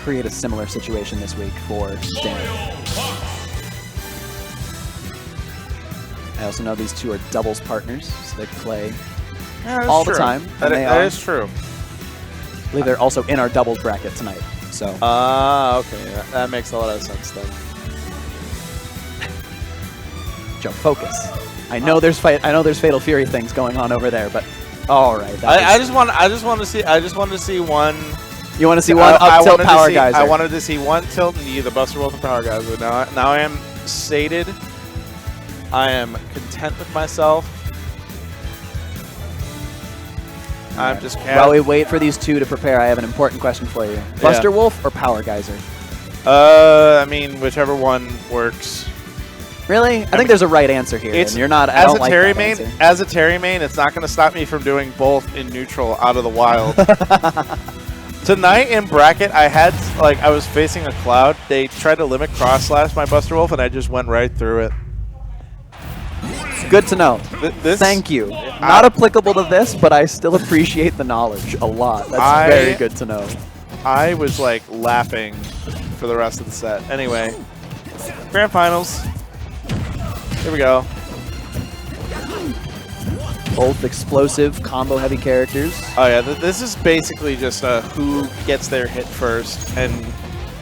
create a similar situation this week for Dan. I also know these two are doubles partners, so they play all the time. That is true. I believe they're also in our doubles bracket tonight. So. Okay, that makes a lot of sense then. Joe, focus. I know there's Fatal Fury things going on over there, but all right. I just want to see one. You want to see one up tilt power geyser. I wanted to see one tilt knee, the Buster Wolf and power geyser. Now I am sated. I am content with myself. I'm just While we wait for these two to prepare, I have an important question for you. Buster Wolf or Power Geyser? I mean, whichever one works. Really? I think there's a right answer here. And you're not. As a Terry main, it's not going to stop me from doing both in neutral out of the wild. Tonight in bracket, I was facing a cloud. They tried to limit cross slash my Buster Wolf, and I just went right through it. Good to know. Thank you. Not applicable to this, but I still appreciate the knowledge a lot. That's very good to know. I was like laughing for the rest of the set. Anyway, grand finals. Here we go. Both explosive, combo-heavy characters. Oh yeah, this is basically just who gets their hit first and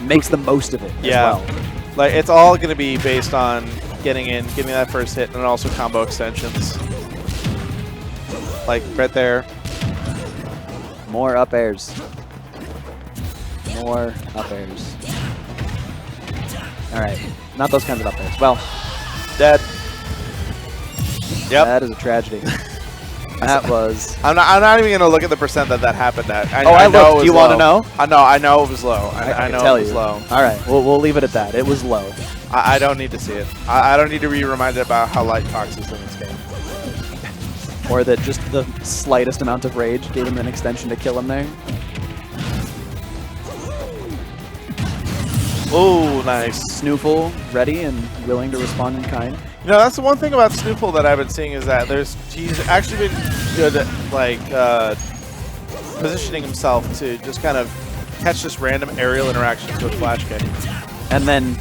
makes the most of it. As well. Like it's all going to be based on getting that first hit, and also combo extensions. Like right there. More up airs. More up airs. All right, not those kinds of up airs. Well, dead. Yep. That is a tragedy. That was. I'm not even gonna look at the percent that happened at. I looked. Do you want to know? I know it was low. I know tell it was you. low. All right, we'll leave it at that. It was low. I don't need to see it. I don't need to be reminded about how light Fox is in this game. Or that just the slightest amount of rage gave him an extension to kill him there. Oh, nice. SNooFL ready and willing to respond in kind. You know, that's the one thing about SNooFL that I've been seeing is that he's actually been good at like positioning himself to just kind of catch this random aerial interaction to a flash kick. And then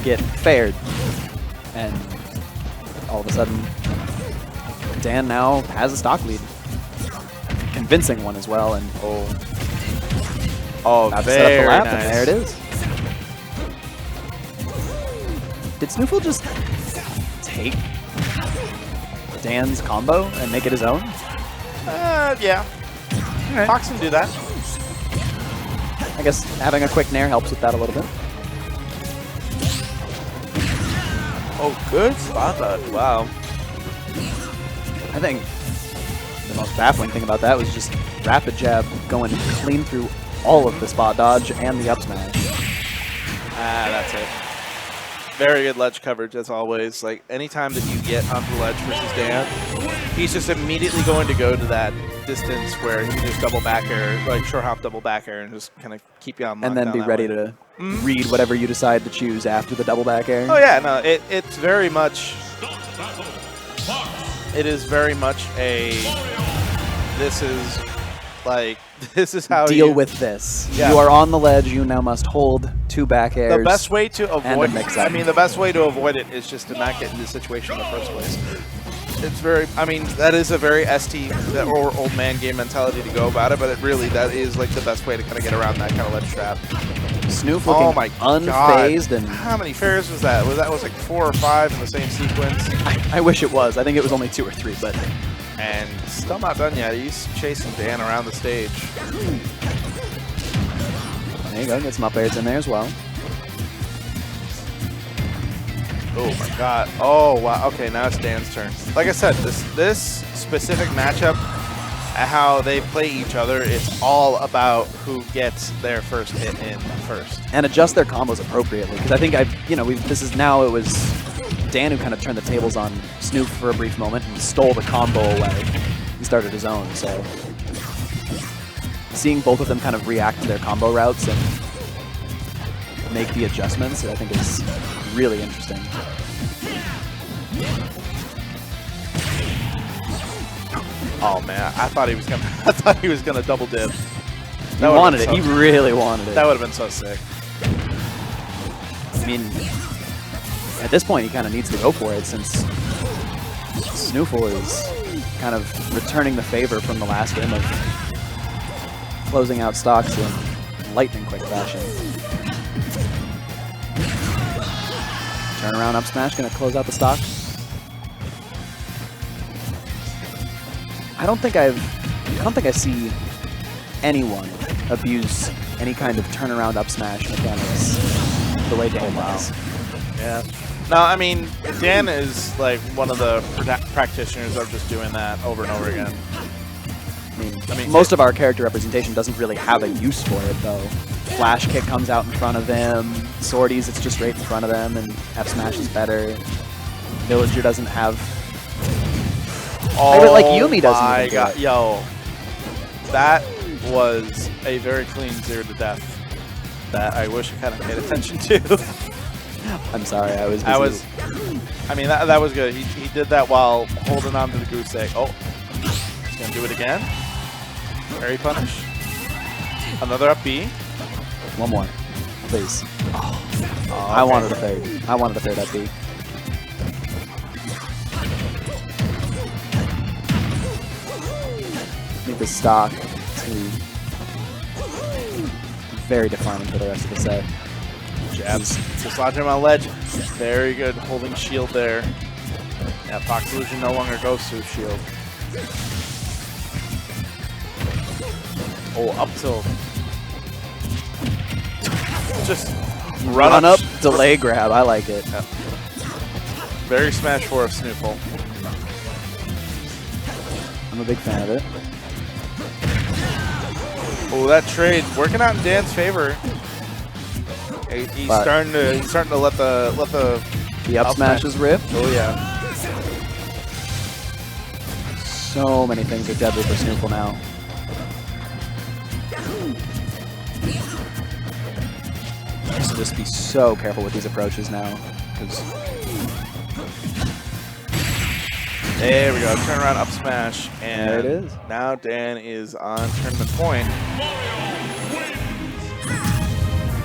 get fared. And all of a sudden, Dan now has a stock lead. Convincing one as well. And very set up the lap, nice. And there it is. Did SNooFL just take Dan's combo and make it his own? Yeah. Right. Fox can do that. I guess having a quick nair helps with that a little bit. Oh, good spot dodge. Wow. I think the most baffling thing about that was just rapid jab going clean through all of the spot dodge and the up smash. That's it. Very good ledge coverage as always. Like anytime that you get onto the ledge versus Dan, he's just immediately going to go to that distance where he can just double back air, like short hop double back air, and just kind of keep you on. And then be ready to read whatever you decide to choose after the double back air. Oh yeah, no, it's very much. It is very much a. This is how deal you with this. Yeah. You are on the ledge. You now must hold 2 back airs. The best way to avoid. mix-up. I mean, the best way to avoid it is just to not get in this situation in the first place. It's very. I mean, that is a very ST or old man game mentality to go about it, but that is like the best way to kind of get around that kind of ledge trap. Snoof looking unfazed. God. And how many fairs was that? Was like 4 or 5 in the same sequence? I wish it was. I think it was only 2 or 3, but. And still not done yet. He's chasing Dan around the stage. There you go. Get some up airs in there as well. Oh my God. Oh wow. Okay, now it's Dan's turn. Like I said, this specific matchup, how they play each other, it's all about who gets their first hit in first. And adjust their combos appropriately. Because I think it was Dan who kind of turned the tables on Snoof for a brief moment and stole the combo away. He started his own, so seeing both of them kind of react to their combo routes and make the adjustments, I think is really interesting. Oh man, I thought he was gonna double dip. He wanted it. He really wanted it. That would have been so sick. I mean, at this point, he kind of needs to go for it since SNooFL is kind of returning the favor from the last game of closing out stocks in lightning quick fashion. Turnaround up smash, gonna close out the stock. I don't think I see anyone abuse any kind of turnaround up smash mechanics the way Dan does. Yeah. No, I mean, Dan is like one of the practitioners of just doing that over and over again. I mean most of our character representation doesn't really have a use for it, though. Flash kick comes out in front of him. Swordies, it's just right in front of them, and F smash is better. Villager doesn't have. Oh, like Yumi doesn't. My God, yo, that was a very clean 0 to death that I wish I kind of paid attention to. I'm sorry, I was busy. I mean, that was good. He did that while holding on to the goose egg. Oh, he's gonna do it again. Parry punish. Another up B. One more, please. Oh, okay. I wanted a third. I wanted a third up B. I think the stock is going to be very defining for the rest of the set. Jabs. Dislodge him on ledge. Very good holding shield there. Yeah, Fox Illusion no longer goes to shield. Oh, up tilt. Just run up, delay grab. I like it. Yeah. Very Smash 4 of SNooFL. I'm a big fan of it. Oh, that trade working out in Dan's favor. He's starting to let the up smashes rip. Oh yeah. So many things are deadly for SNooFL now. So just be so careful with these approaches now, because there we go. Turn around up smash, and there it is. Now Dan is on tournament point.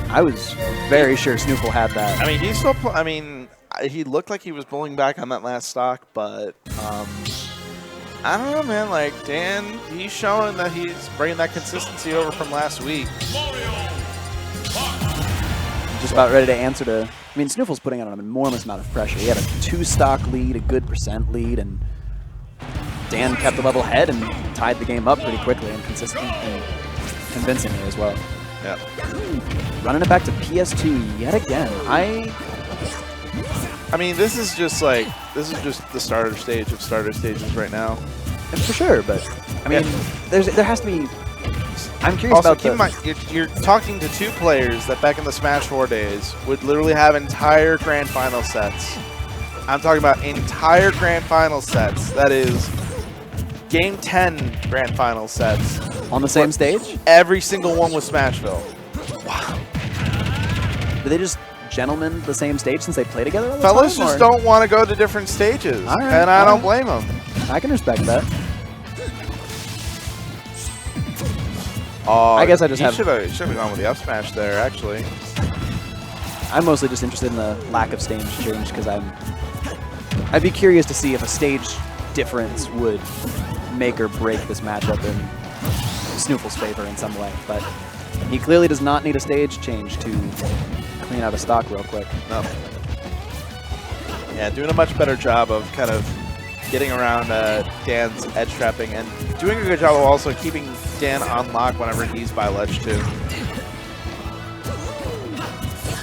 I was very sure SNooFL had that. I mean, he's still. I mean, he looked like he was pulling back on that last stock, but I don't know, man. Like Dan, he's showing that he's bringing that consistency over from last week. Just about ready to answer to. I mean, SNooFL's putting on an enormous amount of pressure. He had a 2-stock lead, a good % lead, and Dan kept the level head and tied the game up pretty quickly and consistently and convincingly as well. Yeah. Running it back to PS2 yet again. I mean, this is just the starter stage of starter stages right now. And for sure, but I mean, there has to be. I'm curious also, about keep in mind, you're talking to two players that back in the Smash 4 days would literally have entire grand final sets. I'm talking about entire grand final sets. That is Game 10 grand final sets. On the same stage? Every single one was Smashville. Wow. Do they just gentlemen the same stage since they play together all the Fellas time? Just don't want to go to different stages. All right, and I don't blame them. I can respect that. Oh, I guess I just should have gone with the up smash there, actually. I'm mostly just interested in the lack of stage change because I'd be curious to see if a stage difference would make or break this matchup in SNooFL's favor in some way. But he clearly does not need a stage change to clean out a stock real quick. No. Yeah, doing a much better job of kind of getting around Dan's edge trapping and doing a good job of also keeping Dan on lock whenever he's by ledge too.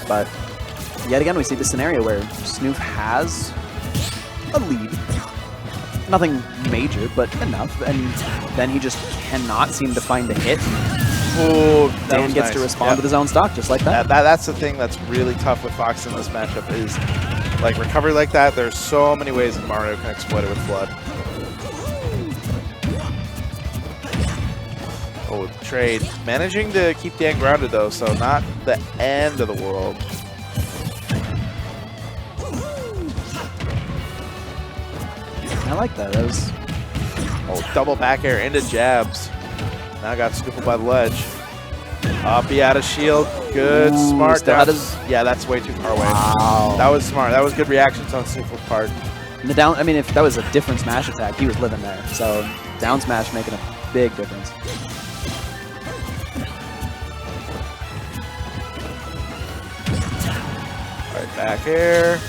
But yet again, we see this scenario where Snoof has a lead. Nothing major, but enough. And then he just cannot seem to find a hit. Ooh, Dan gets to respond with his own stock just like that. That's the thing that's really tough with Fox in this matchup is like recovery like that. There's so many ways that Mario can exploit it with Flood. Oh, trade. Managing to keep Dan grounded though, so not the end of the world. I like that. That was double back air into jabs. Now got SNooFL by the ledge. Up, he had a shield. Good, Ooh, smart. still Down. had his- Yeah, that's way too far away. Wow. That was smart. That was good reactions on SNooFL's part. And the down, I mean, if that was a different smash attack, he was living there. So down smash making a big difference. Right back air.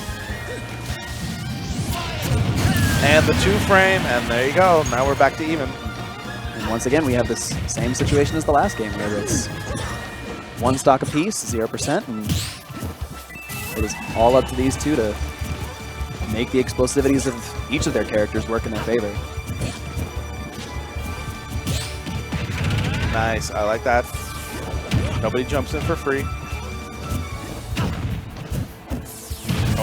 And the 2-frame, and there you go. Now we're back to even. And once again, we have this same situation as the last game, where it's one stock apiece, 0%, and it is all up to these two to make the explosivities of each of their characters work in their favor. Nice. I like that. Nobody jumps in for free.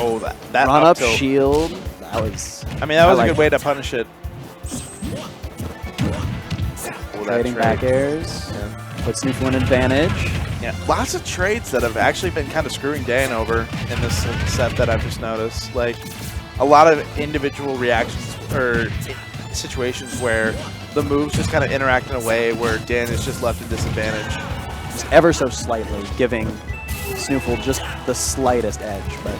Oh, that Run up tilt. shield. That was. I mean, that was a like good way to punish it. Oh, that Trading trade. back airs. Yeah. Puts SNooFL in advantage. Yeah, lots of trades that have actually been kind of screwing Dan over in this set that I've just noticed. Like, a lot of individual reactions or situations where the moves just kind of interact in a way where Dan is just left in disadvantage. Just ever so slightly, giving SNooFL just the slightest edge. But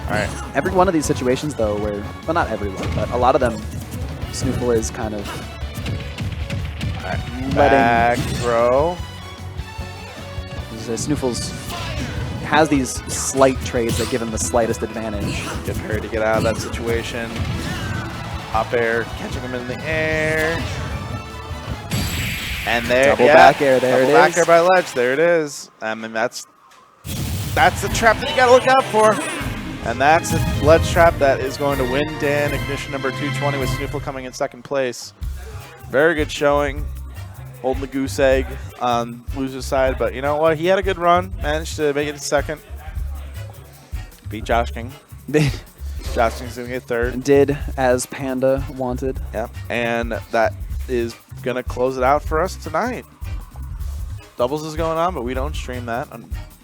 All right. every one of these situations, though, where, well, not everyone, but a lot of them, SNooFL is kind of All right. Back throw. SNooFL's has these slight trades that give him the slightest advantage. Good parry to get out of that situation. Up air, catching him in the air. And there, Double back air, there double it back is. air by ledge, there it is. I mean, that's the trap that you gotta look out for. And that's a ledge trap that is going to win Dan ignition number 220 with SNooFL coming in second place. Very good showing. Holding the goose egg on loser's side, but you know what? He had a good run. Managed to make it to second. Beat Josh King. Josh King's going to get third. Did as Panda wanted. Yep. And that is going to close it out for us tonight. Doubles is going on, but we don't stream that.